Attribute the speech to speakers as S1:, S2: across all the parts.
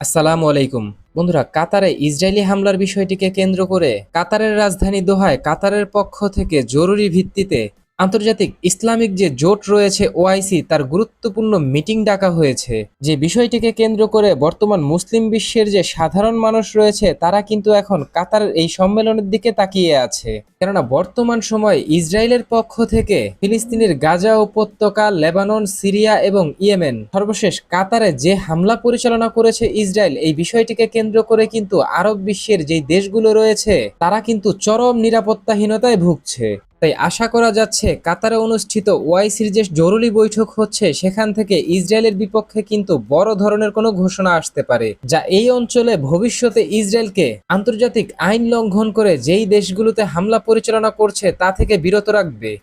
S1: আসসালামু আলাইকুম। বন্ধুরা, কাতারে ইসরায়েলি হামলার বিষয়টিকে কেন্দ্র করে কাতারের রাজধানী দোহায় কাতারের পক্ষ থেকে জরুরি ভিত্তিতে আন্তর্জাতিক ইসলামিক যে জোট রয়েছে ওআইসি তার গুরুত্বপূর্ণ মিটিং ডাকা হয়েছে। যে বিষয়টিকে কেন্দ্র করে বর্তমান মুসলিম বিশ্বের যে সাধারণ মানুষ রয়েছে তারা কিন্তু এখন কাতারের এই সম্মেলনের দিকে তাকিয়ে আছে। কেননা বর্তমান সময়ে ইসরায়েলের পক্ষ থেকে ফিলিস্তিনের গাজা উপত্যকা, লেবানন, সিরিয়া এবং ইয়েমেন, সর্বশেষ কাতারে যে হামলা পরিচালনা করেছে ইসরায়েল, এই বিষয়টিকে কেন্দ্র করে কিন্তু আরব বিশ্বের যেই দেশগুলো রয়েছে তারা কিন্তু চরম নিরাপত্তাহীনতায় ভুগছে। তাই আশা করা যাচ্ছে কাতারে অনুষ্ঠিত ওআইসির যে জরুরি বৈঠক হচ্ছে সেখান থেকে ইসরায়েলের বিপক্ষে কিন্তু বড় ধরনের কোনো ঘোষণা আসতে পারে, যা এই অঞ্চলে ভবিষ্যতে ইসরায়েলকে আন্তর্জাতিক আইন লঙ্ঘন করে যেই দেশগুলোতে হামলা পরিচালনা করছে তা থেকে বিরত রাখবে।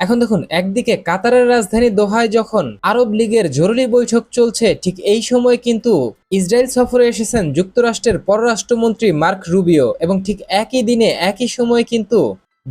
S1: এখন দেখুন, একদিকে কাতারের রাজধানী দোহায় যখন আরব লীগের জরুরি বৈঠক চলছে, ঠিক এই সময় কিন্তু ইসরায়েল সফরে এসেছেন যুক্তরাষ্ট্রের পররাষ্ট্রমন্ত্রী মার্ক রুবিও, এবং ঠিক একই দিনে একই সময় কিন্তু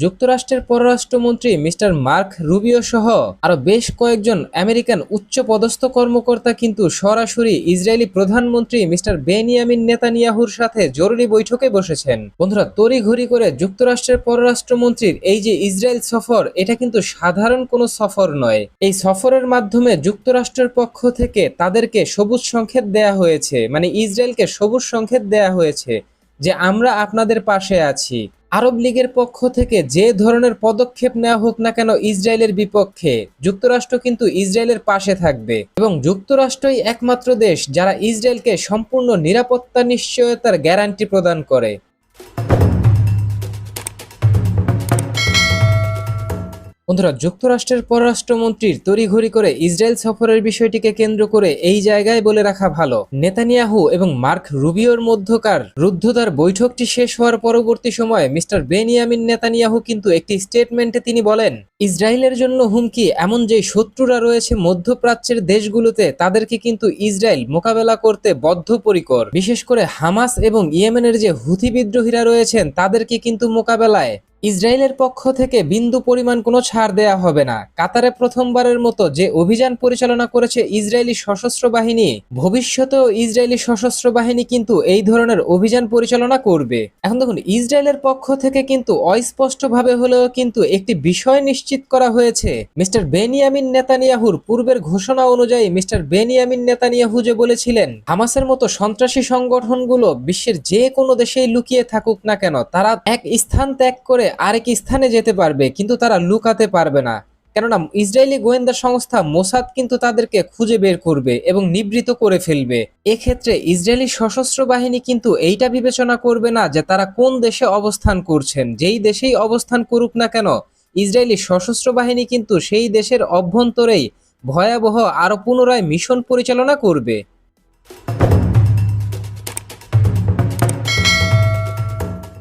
S1: যুক্তরাষ্ট্রের পররাষ্ট্রমন্ত্রী মিস্টার মার্ক রুবিও সহ আরো বেশ কয়েকজন আমেরিকান উচ্চ পদস্থ কর্মকর্তা কিন্তু সরাসরি ইসরায়েলি প্রধানমন্ত্রী মিস্টার বেনিয়ামিন নেতানিয়াহুর সাথে জরুরি বৈঠকে বসেছেন। বন্ধুরা, তড়িঘড়ি করে যুক্তরাষ্ট্রের পররাষ্ট্রমন্ত্রীর এই যে ইসরায়েল সফর, এটা কিন্তু সাধারণ কোনো সফর নয়। এই সফরের মাধ্যমে যুক্তরাষ্ট্রের পক্ষ থেকে তাদেরকে সবুজ সংকেত দেয়া হয়েছে, মানে ইসরায়েলকে সবুজ সংকেত দেয়া হয়েছে যে আমরা আপনাদের পাশে আছি। আরব লীগের পক্ষ থেকে যে ধরনের পদক্ষেপ নেওয়া হোক না কেন ইসরায়েলের বিপক্ষে, যুক্তরাষ্ট্র কিন্তু ইসরায়েলের পাশে থাকবে, এবং যুক্তরাষ্ট্রই একমাত্র দেশ যারা ইসরায়েলকে সম্পূর্ণ নিরাপত্তা নিশ্চয়তার গ্যারান্টি প্রদান করে। বন্ধুরা, যুক্তরাষ্ট্রের পররাষ্ট্রমন্ত্রীর তড়িঘড়ি করে ইসরায়েল সফরের বিষয়টিকে কেন্দ্র করে এই জায়গায় বলে রাখা ভালো, নেতানিয়াহু এবং মার্ক রুবিওর মধ্যকার রুদ্ধদ্বার বৈঠকটি শেষ হওয়ার পরবর্তী সময়ে মিস্টার বেনিয়ামিন নেতানিয়াহু কিন্তু একটি স্টেটমেন্টে তিনি বলেন, ইসরায়েলের জন্য হুমকি এমন যে শত্রুরা রয়েছে মধ্যপ্রাচ্যের দেশগুলোতে, তাদেরকে কিন্তু ইসরায়েল মোকাবেলা করতে বদ্ধপরিকর। বিশেষ করে হামাস এবং ইয়েমেনের যে হুথি বিদ্রোহীরা রয়েছেন তাদেরকে কিন্তু মোকাবেলায় ইসরায়েলের পক্ষ থেকে বিন্দু পরিমাণ কোনো ছাড় দেয়া হবে না। কাতারে প্রথমবারের মতো যে অভিযান পরিচালনা করেছে ইসরায়েলি সশস্ত্র বাহিনী, ভবিষ্যতেও ইসরায়েলি সশস্ত্র বাহিনী কিন্তু এই ধরনের অভিযান পরিচালনা করবে। এখন দেখুন, ইসরায়েলের পক্ষ থেকে কিন্তু অস্পষ্টভাবে হলেও কিন্তু একটি বিষয় নিশ্চিত করা হয়েছে। মিস্টার বেনিয়ামিন নেতানিয়াহুর পূর্বের ঘোষণা অনুযায়ী মিস্টার বেনিয়ামিন নেতানিয়াহু যে বলেছিলেন হামাসের মতো সন্ত্রাসী সংগঠনগুলো বিশ্বের যে কোনো দেশেই লুকিয়ে থাকুক না কেন, তারা এক স্থান ত্যাগ করে আরেক স্থানে যেতে পারবে, কিন্তু তারা লুকাতে পারবে না। কেননা ইসরায়েলি গোয়েন্দা সংস্থা মোসাদ কিন্তু তাদেরকে খুঁজে বের করবে এবং নিবৃত করে ফেলবে। এক্ষেত্রে ইসরায়েলি সশস্ত্র বাহিনী কিন্তু এইটা বিবেচনা করবে না যে তারা কোন দেশে অবস্থান করছেন। যেই দেশেই অবস্থান করুক না কেন, ইসরায়েলি সশস্ত্র বাহিনী কিন্তু সেই দেশের অভ্যন্তরেই ভয়াবহ আরো পুনরায় মিশন পরিচালনা করবে।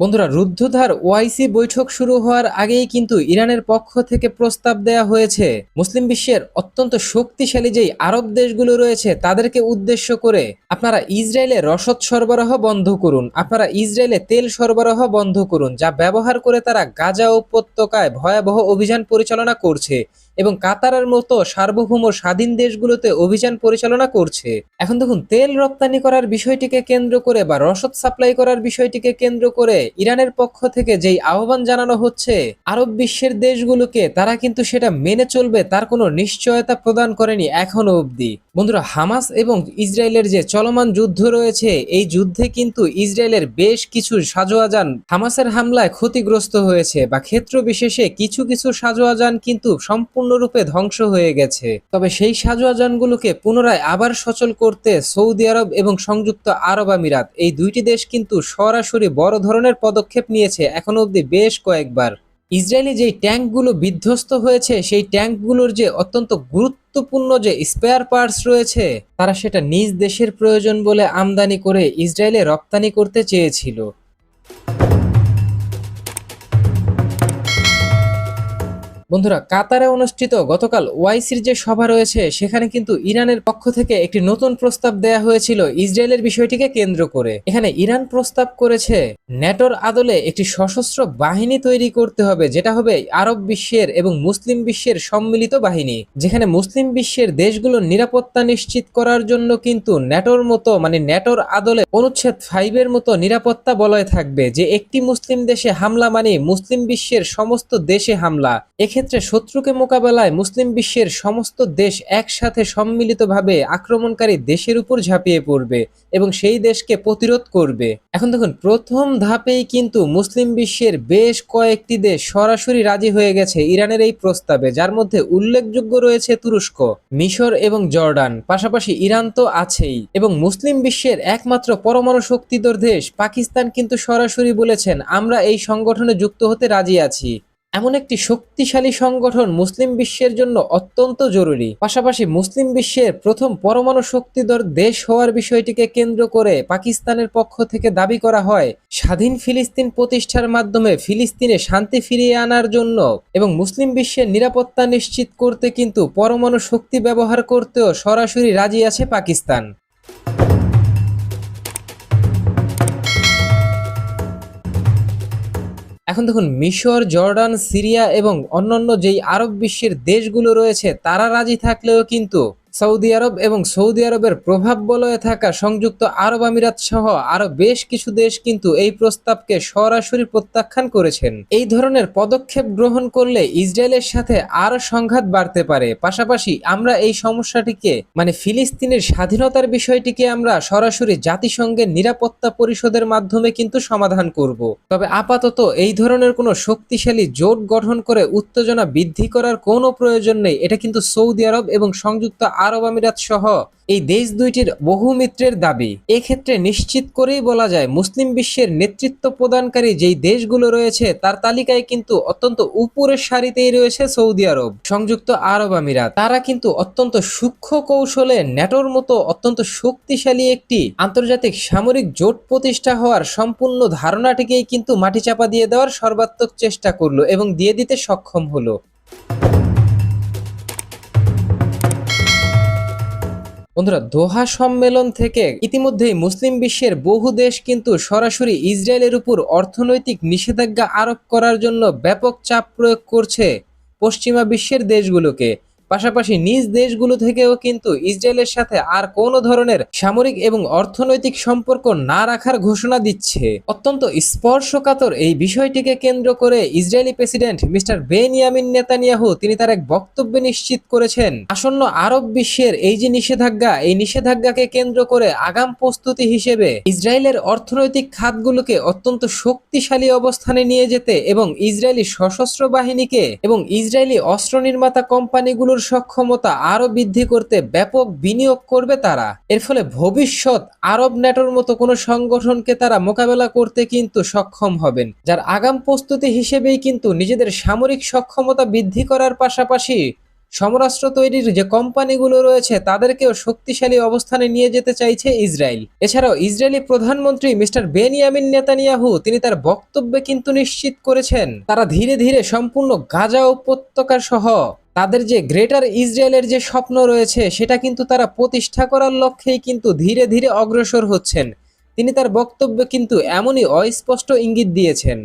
S1: বন্ধুরা, রুদ্ধদ্বার ওআইসি বৈঠক শুরু হওয়ার আগেই কিন্তু ইরানের পক্ষ থেকে প্রস্তাব দেয়া হয়েছে মুসলিম বিশ্বের অত্যন্ত শক্তিশালী যেই আরব দেশগুলো রয়েছে তাদেরকে উদ্দেশ্য করে, আপনারা ইসরায়েলে রসদ সরবরাহ বন্ধ করুন, আপনারা ইসরায়েলে তেল সরবরাহ বন্ধ করুন, যা ব্যবহার করে তারা গাজা উপত্যকায় ভয়াবহ অভিযান পরিচালনা করছে এবং কাতারের মতো সার্বভৌম স্বাধীন দেশগুলোতে অভিযান পরিচালনা করছে। এখন দেখুন, তেল রপ্তানি করার বিষয়টিকে কেন্দ্র করে বা রসদ সাপ্লাই করার বিষয়টিকে কেন্দ্র করে ইরানের পক্ষ থেকে যেই আহ্বান জানানো হচ্ছে আরব বিশ্বের দেশগুলোকে, তারা কিন্তু সেটা মেনে চলবে তার কোনো নিশ্চয়তা প্রদান করেনি এখনো অবধি। বন্ধুরা, হামাস এবং ইসরায়েলের যে চলমান যুদ্ধ রয়েছে, এই যুদ্ধে কিন্তু ইসরায়েলের বেশ কিছু সাজোয়াজান হামাসের হামলায় ক্ষতিগ্রস্ত হয়েছে, বা ক্ষেত্র বিশেষে কিছু কিছু সাজোয়াজান কিন্তু সম্পূর্ণরূপে ধ্বংস হয়ে গেছে। তবে সেই সাজোয়াজানগুলোকে পুনরায় আবার সচল করতে সৌদি আরব এবং সংযুক্ত আরব আমিরাত, এই দুইটি দেশ কিন্তু সরাসরি বড় ধরনের পদক্ষেপ নিয়েছে এখনো অবধি বেশ কয়েকবার। ইসরায়েলি যেই ট্যাঙ্কগুলো বিধ্বস্ত হয়েছে, সেই ট্যাঙ্কগুলোর যে অত্যন্ত গুরুত্বপূর্ণ যে স্পেয়ার পার্টস রয়েছে, তারা সেটা নিজ দেশের প্রয়োজন বলে আমদানি করে ইসরায়েলে রপ্তানি করতে চেয়েছিল। বন্ধুরা, কাতারে অনুষ্ঠিত গতকাল ওআইসির যে সভা রয়েছে সেখানে কিন্তু ইরানের পক্ষ থেকে একটি নতুন প্রস্তাব দেয়া হয়েছিল ইসরায়েলের বিষয়টিকে কেন্দ্র করে। এখানে ইরান প্রস্তাব করেছে ন্যাটোর আদলে একটি সশস্ত্র বাহিনী তৈরি করতে হবে, যেটা হবে আরব বিশ্বের এবং মুসলিম বিশ্বের সম্মিলিত বাহিনী, যেখানে মুসলিম বিশ্বের দেশগুলোর নিরাপত্তা নিশ্চিত করার জন্য কিন্তু ন্যাটোর মতো ন্যাটোর আদলে অনুচ্ছেদ 5 এর মতো নিরাপত্তা বলয় থাকবে, যে একটি মুসলিম দেশে হামলা মানে মুসলিম বিশ্বের সমস্ত দেশে হামলা। এক্ষেত্রে শত্রুকে মোকাবেলায় মুসলিম বিশ্বের সমস্ত দেশ একসাথে সম্মিলিতভাবে আক্রমণকারী দেশের উপর ঝাঁপিয়ে পড়বে এবং সেই দেশকে প্রতিরোধ করবে। এখন দেখুন, প্রথম ধাপেই কিন্তু মুসলিম বিশ্বের বেশ কয়েকটি দেশ সরাসরি রাজি হয়ে গেছে ইরানের এই প্রস্তাবে, যার মধ্যে উল্লেখযোগ্য রয়েছে তুরস্ক, মিশর এবং জর্ডান, পাশাপাশি ইরান তো আছেই, এবং মুসলিম বিশ্বের একমাত্র পরমাণু শক্তিধর দেশ পাকিস্তান কিন্তু সরাসরি বলেছেন আমরা এই সংগঠনে যুক্ত হতে রাজি আছি। এমন একটি শক্তিশালী সংগঠন মুসলিম বিশ্বের জন্য অত্যন্ত জরুরি। পাশাপাশি মুসলিম বিশ্বের প্রথম পরমাণু শক্তিধর দেশ হওয়ার বিষয়টিকে কেন্দ্র করে পাকিস্তানের পক্ষ থেকে দাবি করা হয় স্বাধীন ফিলিস্তিন প্রতিষ্ঠার মাধ্যমে ফিলিস্তিনে শান্তি ফিরিয়ে আনার জন্য এবং মুসলিম বিশ্বের নিরাপত্তা নিশ্চিত করতে কিন্তু পরমাণু শক্তি ব্যবহার করতেও সরাসরি রাজি আছে পাকিস্তান। এখন দেখুন, মিশর, জর্ডান, সিরিয়া এবং অন্যান্য যেই আরব বিশ্বের দেশগুলো রয়েছে তারা রাজি থাকলেও কিন্তু সৌদি আরব এবং সৌদি আরবের প্রভাব বলয়ে থাকা সংযুক্ত আরব আমিরাত সহ আরো বেশ কিছু দেশ কিন্তু এই প্রস্তাবকে সরাসরি প্রত্যাখ্যান করেছেন। এই ধরনের পদক্ষেপ গ্রহণ করলে ইসরায়েলের সাথে আরো সংঘাত বাড়তে পারে। পাশাপাশি আমরা এই সমস্যাটিকে ফিলিস্তিনের স্বাধীনতার বিষয়টিকে আমরা সরাসরি জাতিসংঘের নিরাপত্তা পরিষদের মাধ্যমে কিন্তু সমাধান করব। তবে আপাতত এই ধরনের কোনো শক্তিশালী জোট গঠন করে উত্তেজনা বৃদ্ধি করার কোনো প্রয়োজন নেই। এটা কিন্তু সৌদি আরব এবং সংযুক্ত আরব আমিরাত সহ এই দেশ দুইটির বহু মিত্রের দাবি। এক্ষেত্রে নিশ্চিত করেই বলা যায় মুসলিম বিশ্বের নেতৃত্ব প্রদানকারী যেই দেশগুলো রয়েছে তার তালিকায় কিন্তু অত্যন্ত উপরের সারিতেই রয়েছে সৌদি আরব, সংযুক্ত আরব আমিরাত। তারা কিন্তু অত্যন্ত সূক্ষ্ম কৌশলে ন্যাটোর মতো অত্যন্ত শক্তিশালী একটি আন্তর্জাতিক সামরিক জোট প্রতিষ্ঠা হওয়ার সম্পূর্ণ ধারণাটিকেই কিন্তু মাটিচাপা দিয়ে দেওয়ার সর্বাত্মক চেষ্টা করলো এবং দিয়ে দিতে সক্ষম হলো। বন্ধুরা, দোহা সম্মেলন থেকে ইতিমধ্যেই মুসলিম বিশ্বের বহু দেশ কিন্তু সরাসরি ইসরায়েলের উপর অর্থনৈতিক নিষেধাজ্ঞা আরোপ করার জন্য ব্যাপক চাপ প্রয়োগ করছে পশ্চিমা বিশ্বের দেশগুলোকে। পাশাপাশি নিজ দেশগুলো থেকেও কিন্তু ইসরায়েলের সাথে আর কোনো ধরনের সামরিক এবং অর্থনৈতিক সম্পর্ক না রাখার ঘোষণা দিচ্ছে। অত্যন্ত স্পর্শকাতর এই বিষয়টিকে কেন্দ্র করে Israeli president mister Benjamin Netanyahu তিনি তার এক বক্তব্যে নিশ্চিত করেছেন আসন্ন আরব বিশ্বের এই যে নিষেধাজ্ঞা, এই নিষেধাজ্ঞাকে কেন্দ্র করে আগাম প্রস্তুতি হিসেবে ইসরায়েলের অর্থনৈতিক খাতগুলোকে অত্যন্ত শক্তিশালী অবস্থানে নিয়ে যেতে এবং ইসরায়েলি সশস্ত্র বাহিনীকে এবং ইসরায়েলি অস্ত্র নির্মাতা কোম্পানিগুলো সক্ষমতা আরো বৃদ্ধি করতে ব্যাপক বিনিয়োগ করবে তারা। এর ফলে ভবিষ্যৎ আরব ন্যাটোর মতো কোনো সংগঠনকে তারা মোকাবেলা করতে কিন্তু সক্ষম হবেন, যার আগাম প্রস্তুতি হিসেবেই কিন্তু নিজেদের সামরিক সক্ষমতা বৃদ্ধি করার পাশাপাশি সমরাস্ত্র তৈরির যে কোম্পানিগুলো রয়েছে তাদেরকেও শক্তিশালী অবস্থানে নিয়ে যেতে চাইছে ইসরায়েল। এছাড়াও ইসরায়েলি প্রধানমন্ত্রী মিস্টার বেনিয়ামিন নেতানিয়াহু তিনি তার বক্তব্যে কিন্তু নিশ্চিত করেছেন তারা ধীরে ধীরে সম্পূর্ণ গাজা উপত্যকা সহ তাদের যে গ্রেটার ইসরায়েলের যে স্বপ্ন রয়েছে সেটা কিন্তু তারা প্রতিষ্ঠা করার লক্ষ্যেই কিন্তু ধীরে ধীরে অগ্রসর হচ্ছেন। তিনি তার বক্তব্যে কিন্তু এমনই অস্পষ্ট ইঙ্গিত দিয়েছেন।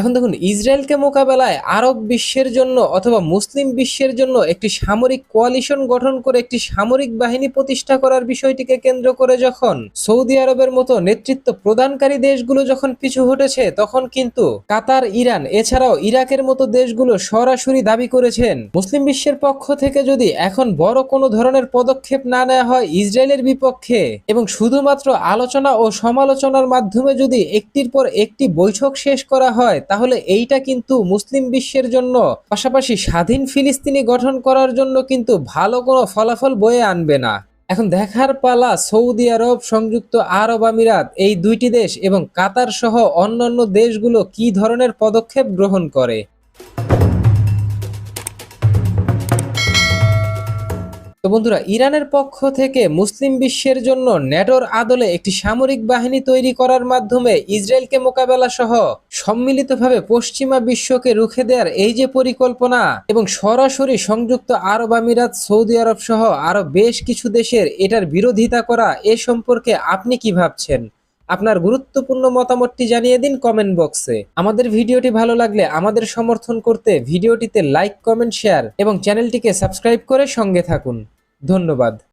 S1: এখন দেখুন, ইসরায়েলকে মোকাবেলায় আরব বিশ্বের জন্য অথবা মুসলিম বিশ্বের জন্য একটি সামরিক কোয়ালিশন গঠন করে একটি সামরিক বাহিনী প্রতিষ্ঠা করার বিষয়টিকে কেন্দ্র করে যখন সৌদি আরবের মতো নেতৃত্ব প্রদানকারী দেশগুলো যখন পিছু হটেছে, তখন কিন্তু কাতার, ইরান এছাড়াও ইরাকের মতো দেশগুলো সরাসরি দাবি করেছেন মুসলিম বিশ্বের পক্ষ থেকে যদি এখন বড় কোনো ধরনের পদক্ষেপ না নেওয়া হয় ইসরায়েলের বিপক্ষে এবং শুধুমাত্র আলোচনা ও সমালোচনার মাধ্যমে যদি একটির পর একটি বৈঠক শেষ করা হয়, তাহলে এইটা কিন্তু মুসলিম বিশ্বের জন্য পাশাপাশি স্বাধীন ফিলিস্তিনি গঠন করার জন্য কিন্তু ভালো কোনো ফলাফল বয়ে আনবে না। এখন দেখার পালা সৌদি আরব, সংযুক্ত আরব আমিরাত এই দুইটি দেশ এবং কাতার সহ অন্যান্য দেশগুলো কি ধরনের পদক্ষেপ গ্রহণ করে। তো বন্ধুরা, ইরানের পক্ষ থেকে মুসলিম বিশ্বের জন্য ন্যাটোর আদলে একটি সামরিক বাহিনী তৈরি করার মাধ্যমে ইসরায়েলকে মোকাবেলা সহ সম্মিলিতভাবে পশ্চিমা বিশ্বকে রুখে দেওয়ার এই যে পরিকল্পনা, এবং সরাসরি সংযুক্ত আরব আমিরাত, সৌদি আরব সহ আরো বেশ কিছু দেশের এটার বিরোধিতা করা, এ সম্পর্কে আপনি কি ভাবছেন? আপনার গুরুত্বপূর্ণ মতামতটি জানিয়ে দিন কমেন্ট বক্সে। আমাদের ভিডিওটি ভালো লাগলে আমাদের সমর্থন করতে ভিডিওটিতে লাইক, কমেন্ট, শেয়ার এবং চ্যানেলটিকে সাবস্ক্রাইব করে সঙ্গে থাকুন। ধন্যবাদ।